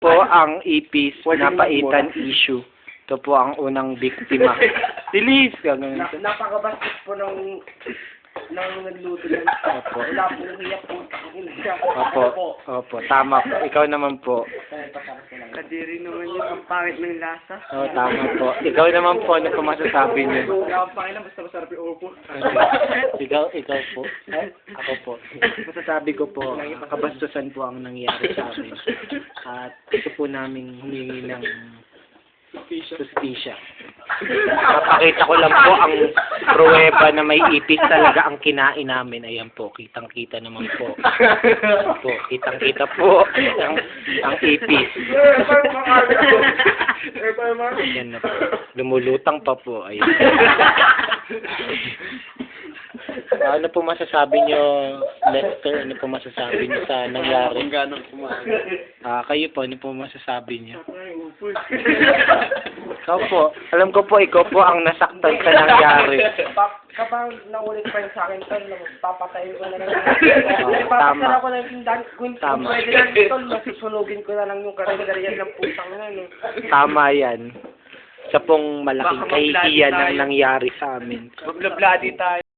po ang ipis napaitan issue. Ito po ang unang biktima. Release! Ganun. Napakabastos po ng nagluto ng Opo. wala po umiyak po. Opo. Tama po. Ikaw naman po. Kadiri naman yun, ang pangit ng lasa. Tama po. Ikaw naman po, ano po masasabi niyo? Ang pangit na basta masarap yung upo. Ikaw po. Ako po. Masasabi ko po, kabastusan po ang nangyari sa amin. At ito po namin humingi ng sustisya. Napakita ko lang po ang pruweba na may ipis talaga ang kinain namin. Ayan po, kitang-kita naman po. Po, kitang-kita po ang ipis. Ayan na po. Lumulutang pa po. Ayan. Ano po masasabi nyo, Lester? Ano po masasabi nyo sa nangyari? Kayo po, ano po masasabi nyo? Ikaw po. Alam ko po, ikaw po ang nasaktan sa nangyari. Kapag naulit pa yun sa akin, tol, papatayin ko na lang. Tama. Papasara ko na yung kung Tama. pwede lang, tol, masusunugin ko na lang yung karagarian ng putang na yun. Tama yan. Sa pong malaking Baka mag-bloody kahihiyan tayo. ang nangyari sa amin. Mag-bloody tayo.